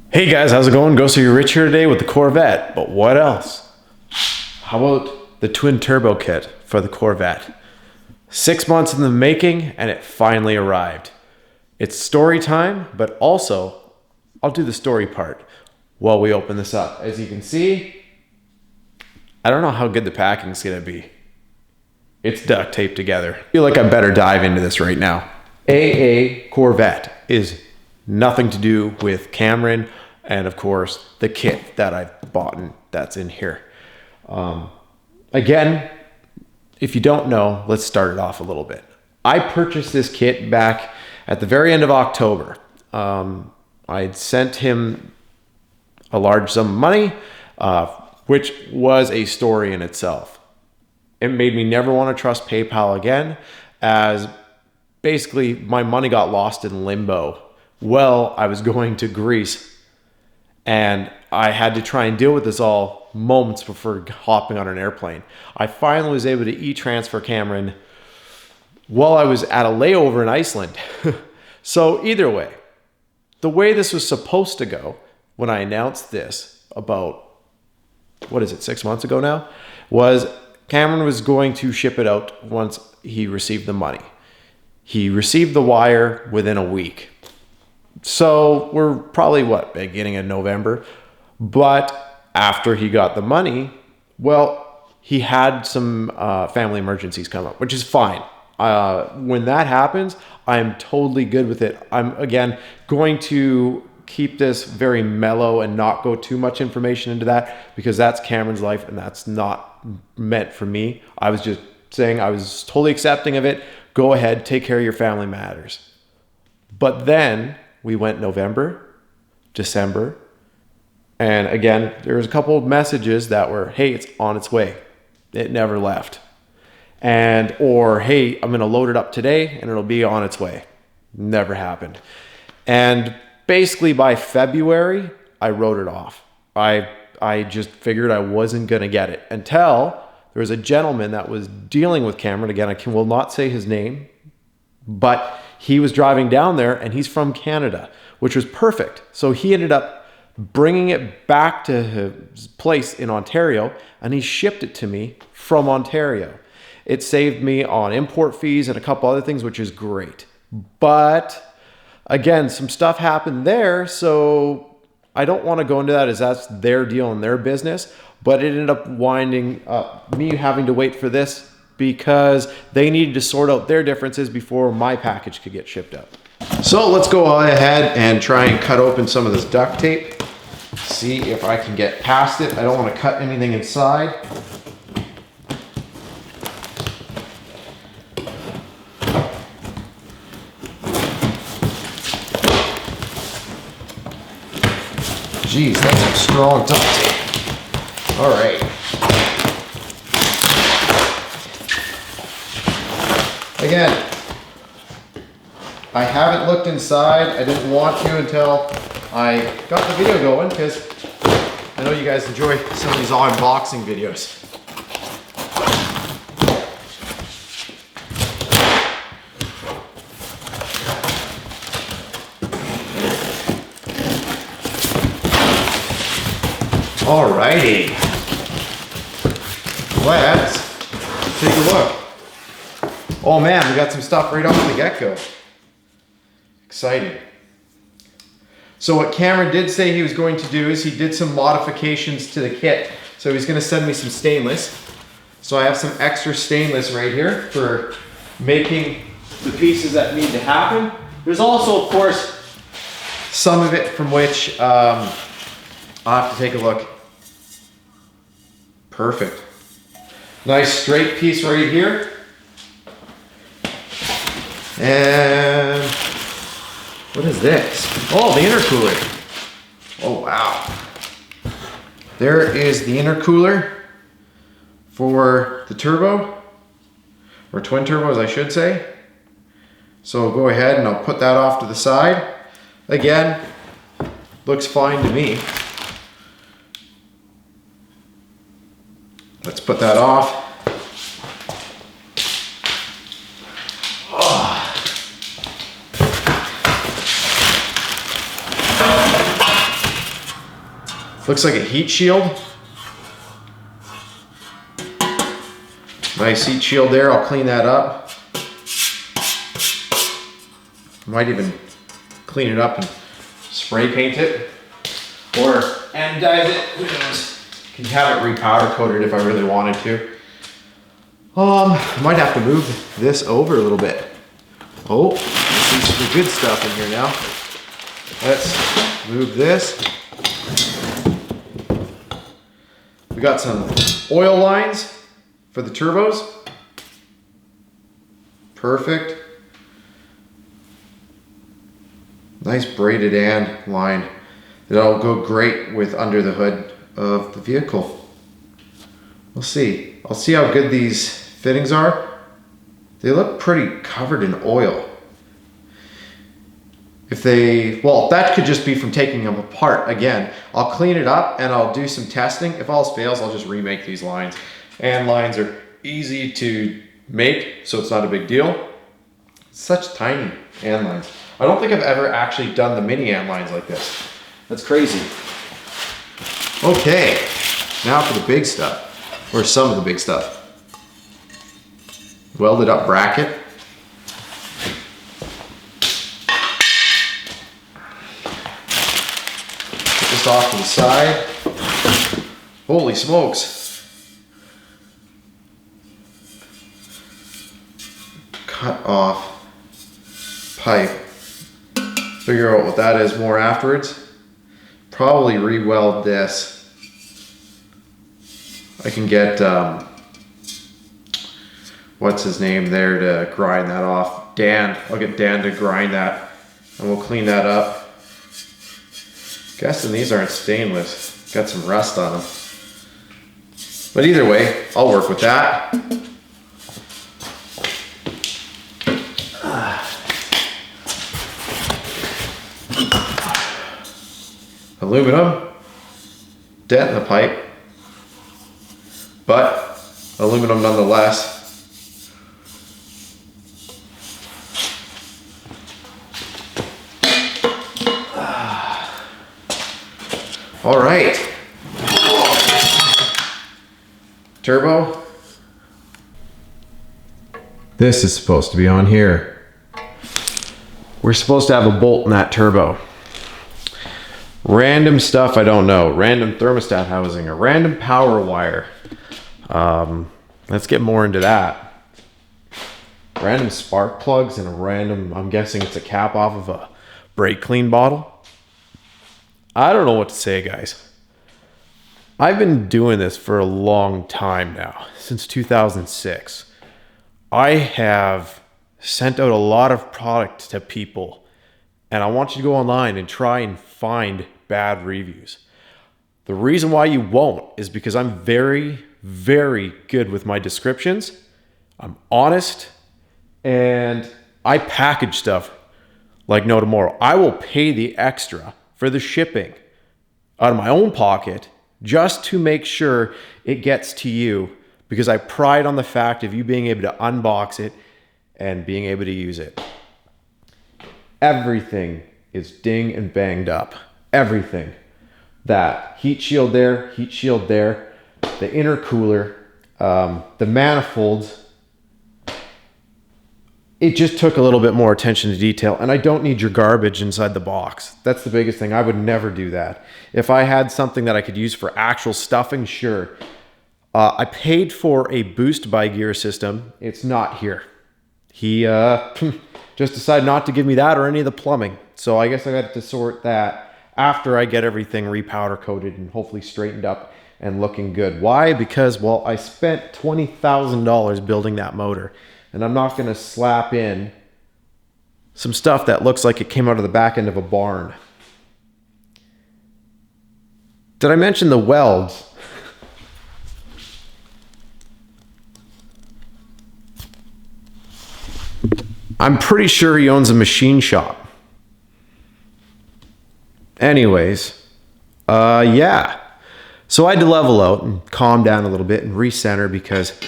Hey guys, how's it going? Go So You're Rich here today with the Corvette, but what else? How about the twin turbo kit for the Corvette? 6 months in the making and it finally arrived. It's story time, but also I'll do the story part while we open this up. As you can see, I don't know how good the packing's gonna be. It's duct taped together. I feel like I better dive into this right now. AA Corvette is nothing to do with Cameron and of course the kit that I've bought and that's in here. Again, if you don't know, let's start it off a little bit. I purchased this kit back at the very end of October. I'd sent him a large sum of money, which was a story in itself. It made me never want to trust PayPal again, as basically my money got lost in limbo. Well, I was going to Greece and I had to try and deal with this all moments before hopping on an airplane. I finally was able to e-transfer Cameron while I was at a layover in Iceland. So either way, the way this was supposed to go when I announced this about, 6 months ago now, was Cameron was going to ship it out once he received the money. He received the wire within a week. So we're probably beginning of November. But after he got the money, well, he had some family emergencies come up, which is fine. When that happens, I'm totally good with it. I'm, again, going to keep this very mellow and not go too much information into that because that's Cameron's life and that's not meant for me. I was just saying I was totally accepting of it. Go ahead, take care of your family matters. But then we went November, December, and again, there was a couple of messages that were, hey, it's on its way. It never left. Or, hey, I'm going to load it up today and it'll be on its way. Never happened. And basically by February, I wrote it off. I just figured I wasn't going to get it until there was a gentleman that was dealing with Cameron. Again, will not say his name, but he was driving down there and he's from Canada, which was perfect. So he ended up bringing it back to his place in Ontario and he shipped it to me from Ontario. It saved me on import fees and a couple other things, which is great. But again, some stuff happened there. So I don't want to go into that as that's their deal and their business, but it ended up winding up me having to wait for this because they needed to sort out their differences before my package could get shipped out. So let's go ahead and try and cut open some of this duct tape. See if I can get past it. I don't want to cut anything inside. Jeez, that's some strong duct tape. All right. Again, I haven't looked inside. I didn't want to until I got the video going because I know you guys enjoy some of these unboxing videos. Alrighty. Let's take a look. Oh man, we got some stuff right off the get-go. Exciting. So what Cameron did say he was going to do is he did some modifications to the kit. So he's going to send me some stainless. So I have some extra stainless right here for making the pieces that need to happen. There's also, of course, some of it from which I'll have to take a look. Perfect. Nice straight piece right here. And what is this? Oh, the intercooler. Oh, wow. There is the intercooler for the turbo, or twin turbos, I should say. So go ahead and I'll put that off to the side. Again, looks fine to me. Let's put that off. Looks like a heat shield. Nice heat shield there. I'll clean that up. Might even clean it up and spray paint it. Or anodize it. Who knows? Can have it repowder coated if I really wanted to. I might have to move this over a little bit. Oh, there's some good stuff in here now. Let's move this. We got some oil lines for the turbos. Perfect. Nice braided and line. That'll go great with under the hood of the vehicle. We'll see. I'll see how good these fittings are. They look pretty covered in oil. Well, that could just be from taking them apart. Again, I'll clean it up and I'll do some testing. If all else fails, I'll just remake these lines. And lines are easy to make, so it's not a big deal. Such tiny and lines. I don't think I've ever actually done the mini and lines like this. That's crazy. Okay, now for the big stuff, or some of the big stuff. Welded up bracket. Put this off to the side. Holy smokes. Cut off pipe. Figure out what that is more afterwards. Probably re-weld this. I can get, what's his name there to grind that off. Dan. I'll get Dan to grind that and we'll clean that up. Guessing these aren't stainless. Got some rust on them. But either way, I'll work with that. Aluminum, dent in the pipe, but aluminum nonetheless. All right, turbo. This is supposed to be on here. We're supposed to have a bolt in that turbo. Random stuff I don't know. Random thermostat housing, a random power wire. Let's get more into that. Random spark plugs and a random, I'm guessing it's a cap off of a brake clean bottle. I don't know what to say, guys. I've been doing this for a long time now, since 2006. I have sent out a lot of product to people, and I want you to go online and try and find bad reviews. The reason why you won't is because I'm very, very good with my descriptions. I'm honest, and I package stuff like no tomorrow. I will pay the extra for the shipping out of my own pocket just to make sure it gets to you, because I pride on the fact of you being able to unbox it and being able to use it. Everything is ding and banged up. Everything. That heat shield there, the intercooler, the manifolds. It just took a little bit more attention to detail, and I don't need your garbage inside the box. That's the biggest thing. I would never do that. If I had something that I could use for actual stuffing, sure. I paid for a boost by gear system. It's not here. He just decided not to give me that or any of the plumbing. So I guess I got to sort that after I get everything repowder coated and hopefully straightened up and looking good. Why? Because, well, I spent $20,000 building that motor, and I'm not going to slap in some stuff that looks like it came out of the back end of a barn. Did I mention the welds? I'm pretty sure he owns a machine shop. Anyways, yeah. So I had to level out and calm down a little bit and recenter, because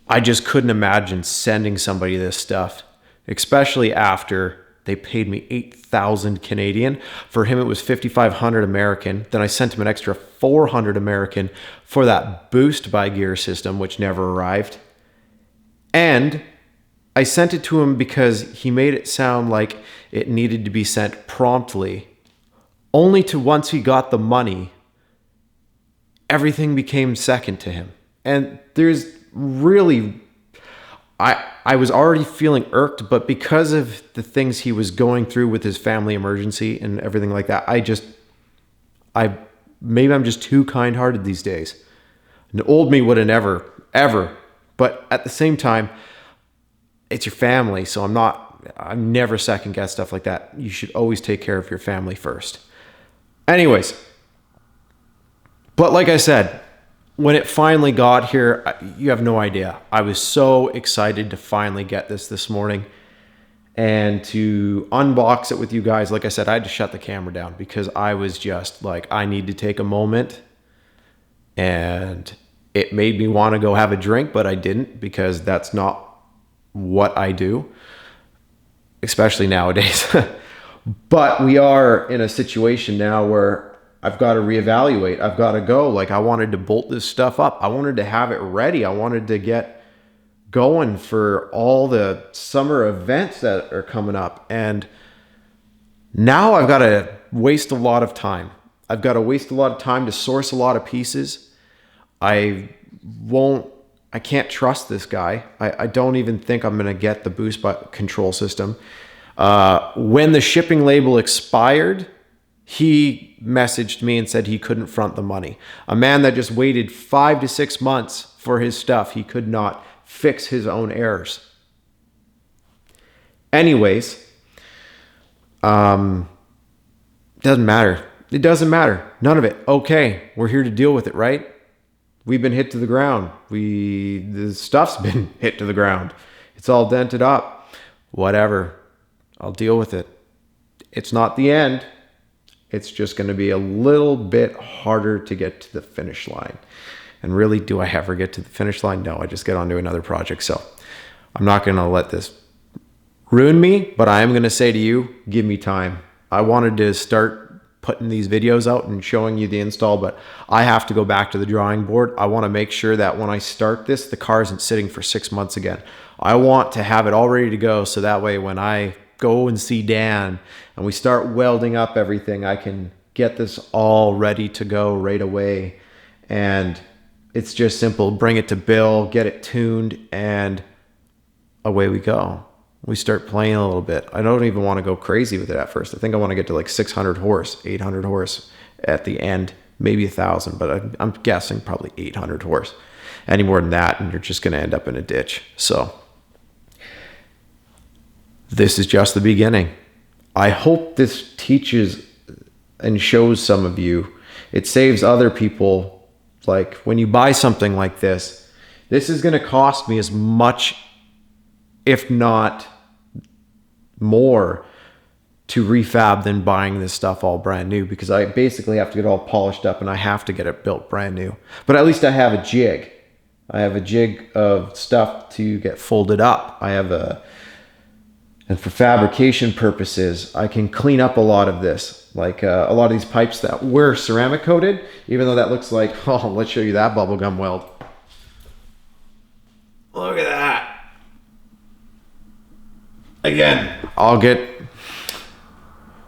I just couldn't imagine sending somebody this stuff, especially after They paid me 8,000 Canadian. For him, it was 5,500 American. Then I sent him an extra 400 American for that boost by gear system, which never arrived. And I sent it to him because he made it sound like it needed to be sent promptly. Only to once he got the money, everything became second to him. And there's really... I was already feeling irked, but because of the things he was going through with his family emergency and everything like that, maybe I'm just too kind-hearted these days. An old me would have never, ever. But at the same time, it's your family, so I'm never second-guess stuff like that. You should always take care of your family first. Anyways, but like I said, when it finally got here, you have no idea. I was so excited to finally get this morning and to unbox it with you guys. Like I said, I had to shut the camera down because I was just like, I need to take a moment, and it made me want to go have a drink, but I didn't because that's not what I do, especially nowadays. But we are in a situation now where I've got to reevaluate. I've got to go. Like, I wanted to bolt this stuff up. I wanted to have it ready. I wanted to get going for all the summer events that are coming up. And now I've got to waste a lot of time. I've got to waste a lot of time to source a lot of pieces. I can't trust this guy. I don't even think I'm going to get the boost control system. When the shipping label expired, he messaged me and said he couldn't front the money. A man that just waited 5 to 6 months for his stuff, he could not fix his own errors. Anyways, doesn't matter. It doesn't matter. None of it. Okay, we're here to deal with it, right? We've been hit to the ground. The stuff's been hit to the ground. It's all dented up. Whatever. I'll deal with it. It's not the end. It's just going to be a little bit harder to get to the finish line. And really, do I ever get to the finish line? No, I just get on to another project. So I'm not going to let this ruin me, but I am going to say to you, give me time. I wanted to start putting these videos out and showing you the install, but I have to go back to the drawing board. I want to make sure that when I start this, the car isn't sitting for 6 months again. I want to have it all ready to go, so that way when I go and see Dan and we start welding up everything, I can get this all ready to go right away. And it's just simple. Bring it to Bill, get it tuned, and away we go. We start playing a little bit. I don't even want to go crazy with it at first. I think I want to get to like 600 horse, 800 horse at the end, maybe 1,000, but I'm guessing probably 800 horse. Any more than that, and you're just going to end up in a ditch. So this is just the beginning. I hope this teaches and shows some of you. It saves other people. Like, when you buy something like this is going to cost me as much, if not more, to refab than buying this stuff all brand new, because I basically have to get all polished up and I have to get it built brand new. But at least I have a jig. I have a jig of stuff to get folded up. And for fabrication purposes, I can clean up a lot of this. Like a lot of these pipes that were ceramic coated, even though that looks like, oh, let's show you that bubblegum weld. Look at that. Again, I'll get,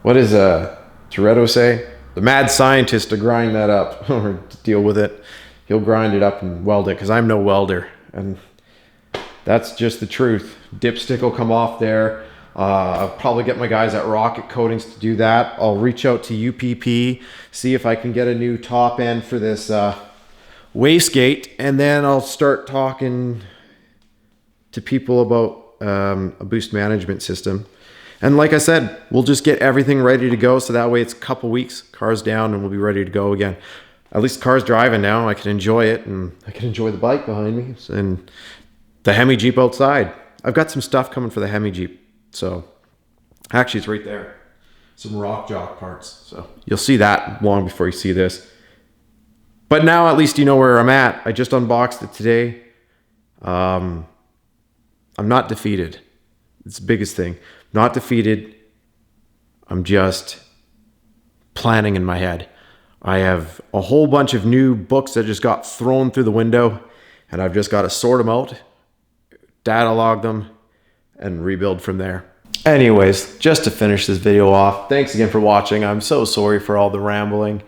what does Toretto say? The mad scientist to grind that up or to deal with it. He'll grind it up and weld it, because I'm no welder. And that's just the truth. Dipstick will come off there. I'll probably get my guys at Rocket Coatings to do that. I'll reach out to UPP, see if I can get a new top end for this wastegate, and then I'll start talking to people about a boost management system. And like I said, we'll just get everything ready to go, so that way it's a couple weeks, car's down, and we'll be ready to go again. At least the car's driving now. I can enjoy it, and I can enjoy the bike behind me and the Hemi Jeep outside. I've got some stuff coming for the Hemi Jeep. So actually, it's right there. Some rock jock parts. So you'll see that long before you see this. But now at least you know where I'm at. I just unboxed it today. I'm not defeated. It's the biggest thing. Not defeated. I'm just planning in my head. I have a whole bunch of new books that just got thrown through the window, and I've just got to sort them out, data log them, and rebuild from there. Anyways, just to finish this video off, thanks again for watching. I'm so sorry for all the rambling.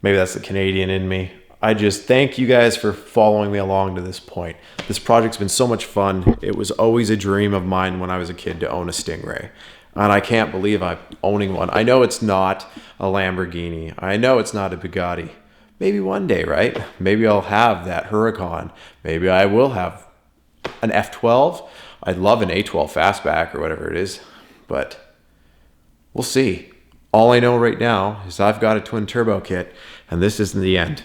Maybe that's the Canadian in me. I just thank you guys for following me along to this point. This project's been so much fun. It was always a dream of mine when I was a kid to own a Stingray. And I can't believe I'm owning one. I know it's not a Lamborghini. I know it's not a Bugatti. Maybe one day, right? Maybe I'll have that Huracan. Maybe I will have an F12. I'd love an A12 fastback or whatever it is, but we'll see. All I know right now is I've got a twin turbo kit, and this isn't the end.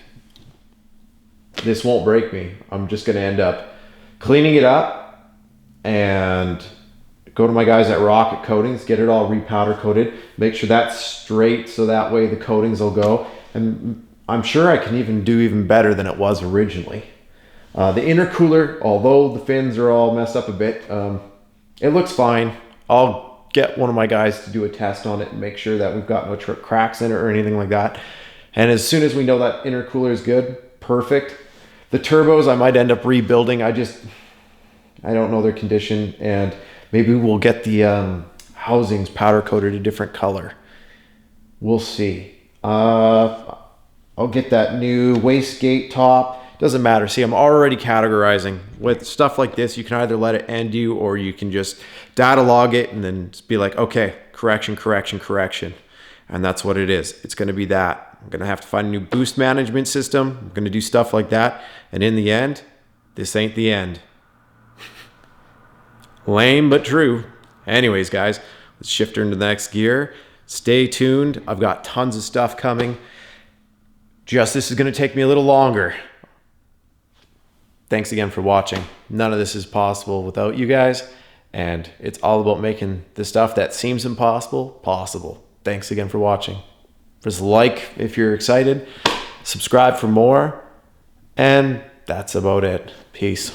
This won't break me. I'm just going to end up cleaning it up and go to my guys at Rocket Coatings, get it all repowder coated, make sure that's straight so that way the coatings will go. And I'm sure I can even do even better than it was originally. The intercooler, although the fins are all messed up a bit, it looks fine. I'll get one of my guys to do a test on it and make sure that we've got no cracks in it or anything like that. And as soon as we know that intercooler is good, perfect. The turbos I might end up rebuilding. I don't know their condition, and maybe we'll get the housings powder coated a different color. We'll see. I'll get that new wastegate top. Doesn't matter. See, I'm already categorizing. With stuff like this, you can either let it end you, or you can just data log it and then be like, okay, correction, correction, correction. And that's what it is. It's going to be that. I'm going to have to find a new boost management system. I'm going to do stuff like that. And in the end, this ain't the end. Lame, but true. Anyways, guys, let's shift her into the next gear. Stay tuned. I've got tons of stuff coming. Just this is going to take me a little longer. Thanks again for watching. None of this is possible without you guys, and it's all about making the stuff that seems impossible possible. Thanks again for watching. Just like if you're excited, subscribe for more, and that's about it. Peace.